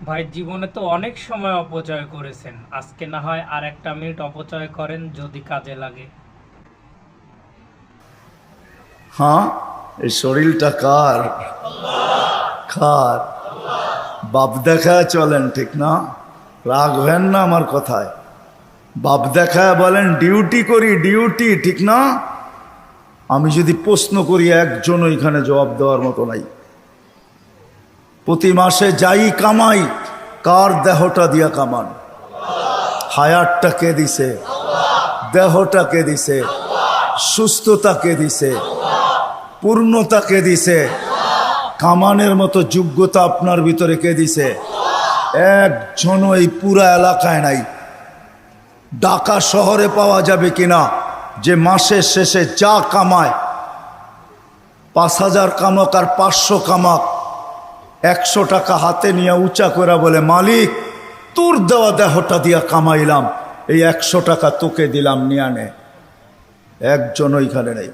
ভাই জীবনে তো অনেক সময় অপচয় করেছেন, আজকে না হয় আর একটা মিনিট অপচয় করেন যদি কাজে লাগে। হ্যাঁ, এই শরীরটা কার? কার? বাপ দেখায় চলেন, ঠিক না? রাগ হেন না আমার কথায়। বাপ দেখায় বলেন ডিউটি করি, ডিউটি, ঠিক না? আমি যদি প্রশ্ন করি একজন এখানে জবাব দেওয়ার মতো নাই। প্রতি মাসে যাই কামাই, কার দেহটা দিয়া কামান? হায়াতটা কে দিছে? দেহটা কে দিছে? সুস্থতা কে দিছে? পূর্ণতা কে দিছে? কামানের মতো যোগ্যতা আপনার ভিতরে কে দিছে? একজনও এই পুরা এলাকায় নাই। ঢাকা শহরে পাওয়া যাবে কিনা যে মাসের শেষে যা কামায়, 5,000 কামাক আর 500 কামাক, 100 টাকা হাতে নিয়ে উঁচা করে বলে, মালিক তোর দেওয়া দেহটা দিয়া কামাইলাম, এই 100 টাকা তোকে দিলাম, নিয়ে নে। একজন ওইখানে নেই।